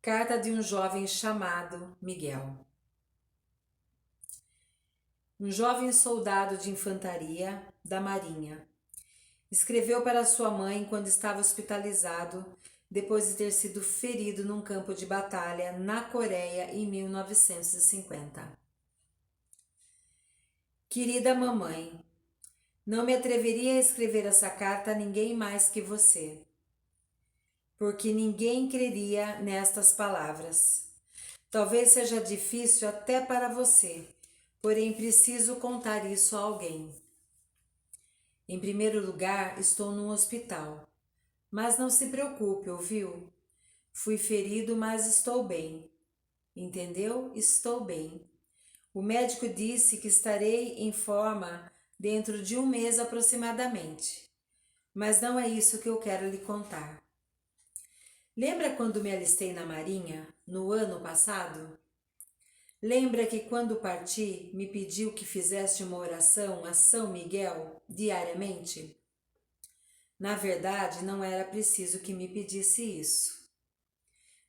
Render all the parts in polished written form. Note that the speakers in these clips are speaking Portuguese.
Carta de um jovem chamado Miguel. Um jovem soldado de infantaria da Marinha escreveu para sua mãe quando estava hospitalizado depois de ter sido ferido num campo de batalha na Coreia em 1950. Querida mamãe, não me atreveria a escrever essa carta a ninguém mais que você, porque ninguém creria nestas palavras. Talvez seja difícil até para você, porém preciso contar isso a alguém. Em primeiro lugar, estou num hospital. Mas não se preocupe, ouviu? Fui ferido, mas estou bem. Entendeu? Estou bem. O médico disse que estarei em forma dentro de um mês aproximadamente. Mas não é isso que eu quero lhe contar. Lembra quando me alistei na Marinha, no ano passado? Lembra que quando parti me pediu que fizesse uma oração a São Miguel diariamente? Na verdade, não era preciso que me pedisse isso.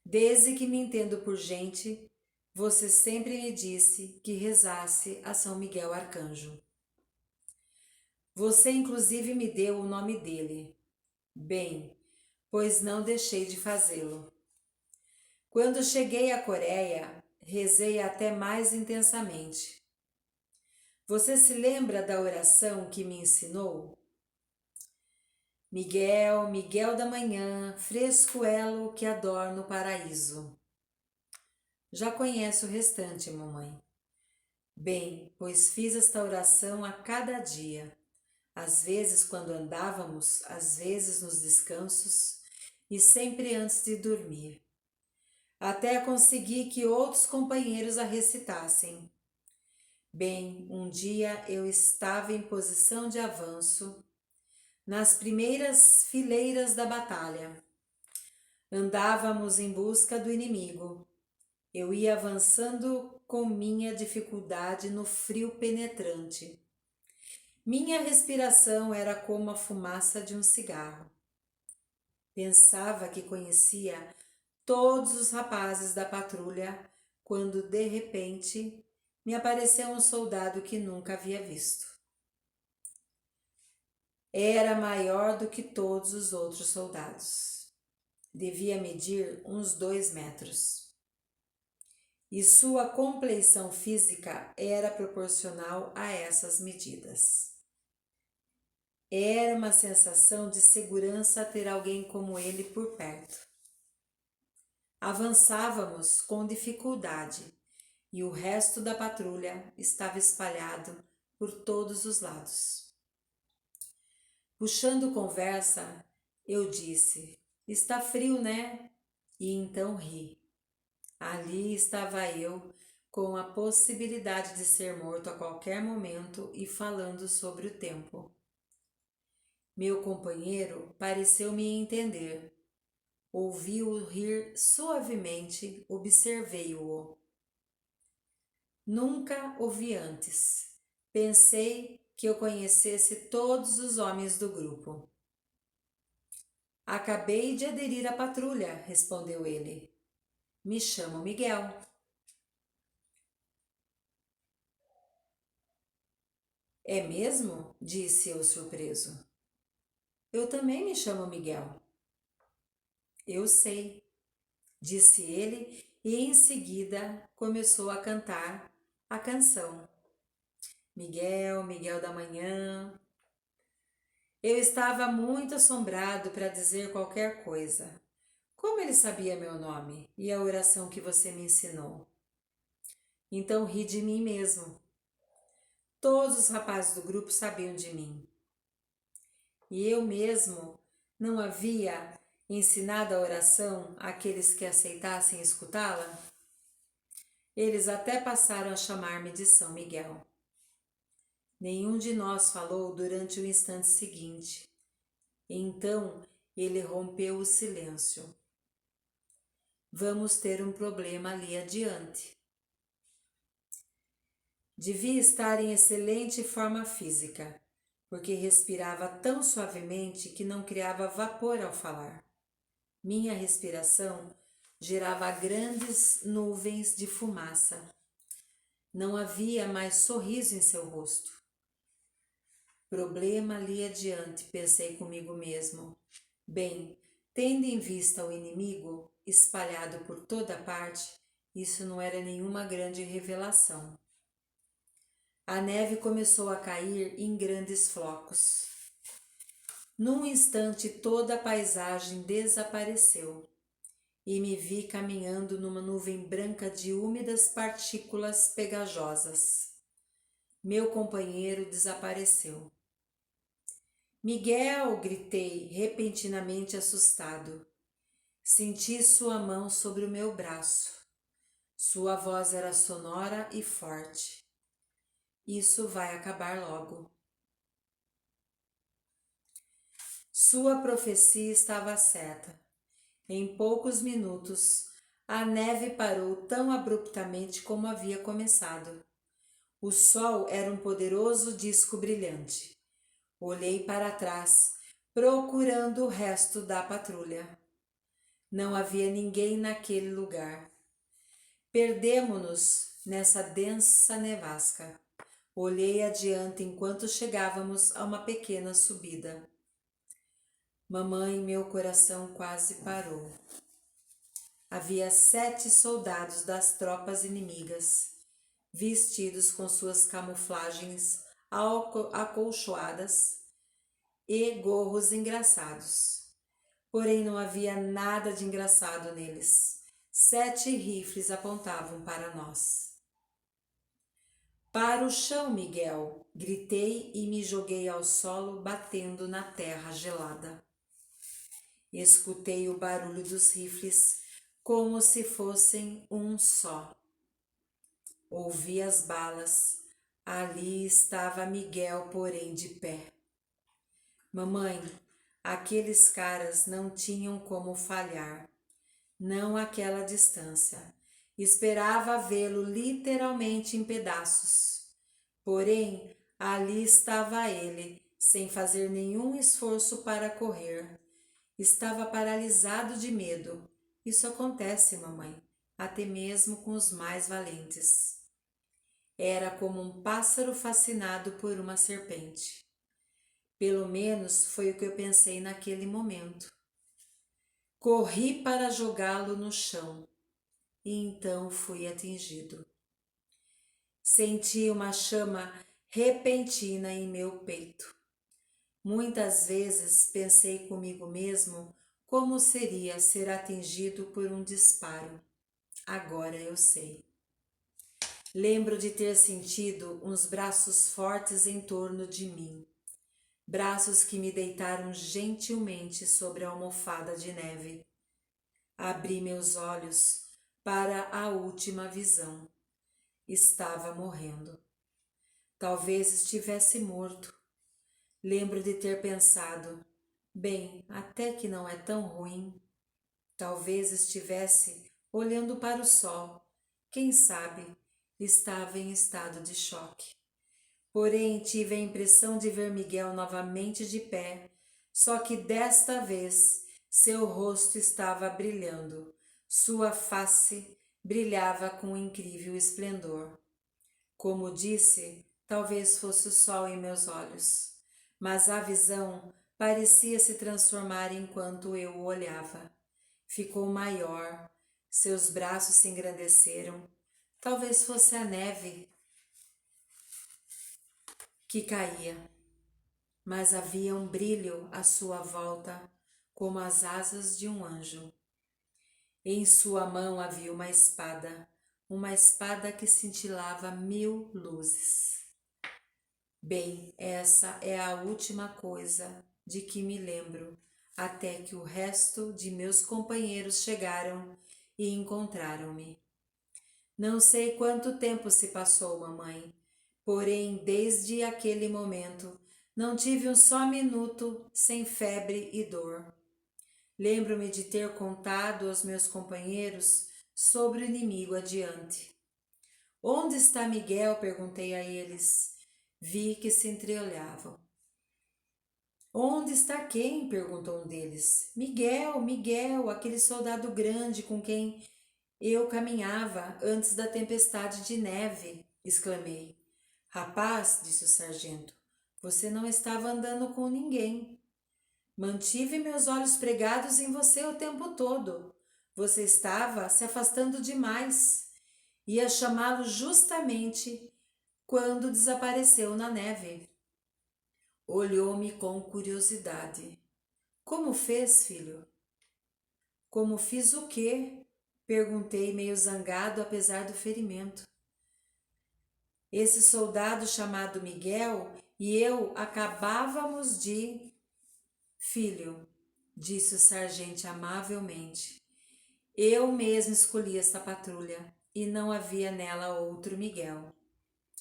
Desde que me entendo por gente, você sempre me disse que rezasse a São Miguel Arcanjo. Você inclusive me deu o nome dele. Bem, pois não deixei de fazê-lo. Quando cheguei à Coreia, rezei até mais intensamente. Você se lembra da oração que me ensinou? Miguel, Miguel da manhã, fresco elo que adorna o paraíso. Já conhece o restante, mamãe. Bem, pois fiz esta oração a cada dia, às vezes quando andávamos, às vezes nos descansos e sempre antes de dormir. Até consegui que outros companheiros a recitassem. Bem, um dia eu estava em posição de avanço, nas primeiras fileiras da batalha. Andávamos em busca do inimigo. Eu ia avançando com minha dificuldade no frio penetrante. Minha respiração era como a fumaça de um cigarro. Pensava que conhecia todos os rapazes da patrulha quando, de repente, me apareceu um soldado que nunca havia visto. Era maior do que todos os outros soldados. Devia medir uns 2 metros. E sua compleição física era proporcional a essas medidas. Era uma sensação de segurança ter alguém como ele por perto. Avançávamos com dificuldade e o resto da patrulha estava espalhado por todos os lados. Puxando conversa, eu disse: "Está frio, né?" E então ri. Ali estava eu, com a possibilidade de ser morto a qualquer momento e falando sobre o tempo. Meu companheiro pareceu-me entender. Ouvi-o rir suavemente, observei-o. Nunca o vi antes. Pensei que eu conhecesse todos os homens do grupo. Acabei de aderir à patrulha, respondeu ele. Me chamo Miguel. É mesmo? Disse eu surpreso. Eu também me chamo Miguel. Eu sei, disse ele e em seguida começou a cantar a canção. Miguel, Miguel da manhã. Eu estava muito assombrado para dizer qualquer coisa. Como ele sabia meu nome e a oração que você me ensinou? Então ri de mim mesmo. Todos os rapazes do grupo sabiam de mim. E eu mesmo não havia ensinado a oração àqueles que aceitassem escutá-la? Eles até passaram a chamar-me de São Miguel. Nenhum de nós falou durante o instante seguinte. Então ele rompeu o silêncio. Vamos ter um problema ali adiante. Devia estar em excelente forma física, porque respirava tão suavemente que não criava vapor ao falar. Minha respiração gerava grandes nuvens de fumaça. Não havia mais sorriso em seu rosto. Problema ali adiante, pensei comigo mesmo. Bem, tendo em vista o inimigo espalhado por toda parte, isso não era nenhuma grande revelação. A neve começou a cair em grandes flocos. Num instante toda a paisagem desapareceu e me vi caminhando numa nuvem branca de úmidas partículas pegajosas. Meu companheiro desapareceu. Miguel! Gritei, repentinamente assustado. Senti sua mão sobre o meu braço. Sua voz era sonora e forte. Isso vai acabar logo. Sua profecia estava certa. Em poucos minutos, a neve parou tão abruptamente como havia começado. O sol era um poderoso disco brilhante. Olhei para trás, procurando o resto da patrulha. Não havia ninguém naquele lugar. Perdemo-nos nessa densa nevasca. Olhei adiante enquanto chegávamos a uma pequena subida. Mamãe, meu coração quase parou. Havia 7 soldados das tropas inimigas, vestidos com suas camuflagens acolchoadas e gorros engraçados. Porém, não havia nada de engraçado neles. 7 rifles apontavam para nós. Para o chão, Miguel! Gritei e me joguei ao solo, batendo na terra gelada. Escutei o barulho dos rifles como se fossem um só. Ouvi as balas. Ali estava Miguel, porém, de pé. Mamãe, aqueles caras não tinham como falhar. Não àquela distância. Esperava vê-lo literalmente em pedaços. Porém, ali estava ele, sem fazer nenhum esforço para correr. Estava paralisado de medo. Isso acontece, mamãe, até mesmo com os mais valentes. Era como um pássaro fascinado por uma serpente. Pelo menos foi o que eu pensei naquele momento. Corri para jogá-lo no chão e então fui atingido. Senti uma chama repentina em meu peito. Muitas vezes pensei comigo mesmo como seria ser atingido por um disparo. Agora eu sei. Lembro de ter sentido uns braços fortes em torno de mim. Braços que me deitaram gentilmente sobre a almofada de neve. Abri meus olhos para a última visão. Estava morrendo. Talvez estivesse morto. Lembro de ter pensado, bem, até que não é tão ruim. Talvez estivesse olhando para o sol. Quem sabe, estava em estado de choque. Porém, tive a impressão de ver Miguel novamente de pé, só que desta vez seu rosto estava brilhando. Sua face brilhava com um incrível esplendor. Como disse, talvez fosse o sol em meus olhos, mas a visão parecia se transformar enquanto eu o olhava. Ficou maior, seus braços se engrandeceram. Talvez fosse a neve que caía, mas havia um brilho à sua volta, como as asas de um anjo. Em sua mão havia uma espada que cintilava 1000 luzes. Bem, essa é a última coisa de que me lembro, até que o resto de meus companheiros chegaram e encontraram-me. Não sei quanto tempo se passou, mamãe, porém, desde aquele momento, não tive um só minuto sem febre e dor. Lembro-me de ter contado aos meus companheiros sobre o inimigo adiante. Onde está Miguel? Perguntei a eles. Vi que se entreolhavam. Onde está quem? Perguntou um deles. Miguel, Miguel, aquele soldado grande com quem eu caminhava antes da tempestade de neve, exclamei. Rapaz, disse o sargento, você não estava andando com ninguém. Mantive meus olhos pregados em você o tempo todo. Você estava se afastando demais. Ia chamá-lo justamente quando desapareceu na neve. Olhou-me com curiosidade. Como fez, filho? Como fiz o quê? Perguntei, meio zangado, apesar do ferimento. Esse soldado chamado Miguel e eu acabávamos de... Filho, disse o sargento amavelmente, eu mesmo escolhi esta patrulha e não havia nela outro Miguel.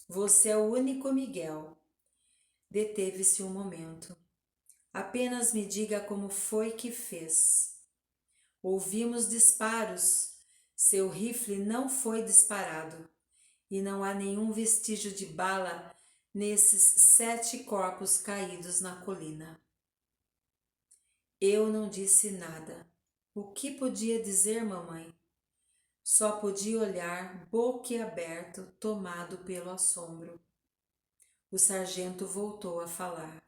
Você é o único Miguel. Deteve-se um momento. Apenas me diga como foi que fez. Ouvimos disparos. Seu rifle não foi disparado e não há nenhum vestígio de bala nesses 7 corpos caídos na colina. Eu não disse nada. O que podia dizer, mamãe? Só podia olhar, boquiaberto, tomado pelo assombro. O sargento voltou a falar.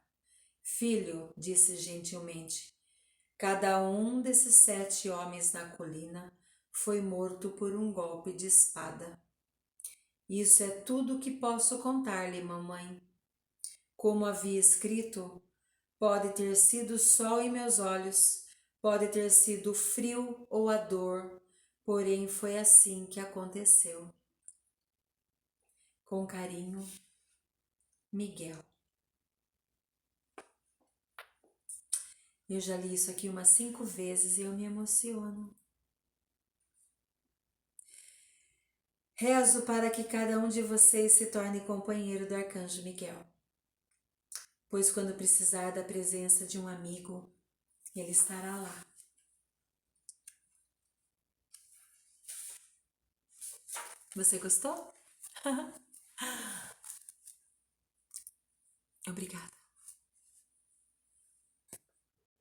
Filho, disse gentilmente, cada um desses 7 homens na colina foi morto por um golpe de espada. Isso é tudo o que posso contar-lhe, mamãe. Como havia escrito, pode ter sido o sol em meus olhos, pode ter sido o frio ou a dor, porém foi assim que aconteceu. Com carinho, Miguel. Eu já li isso aqui umas 5 vezes e eu me emociono. Rezo para que cada um de vocês se torne companheiro do Arcanjo Miguel, pois quando precisar da presença de um amigo, ele estará lá. Você gostou? Obrigada.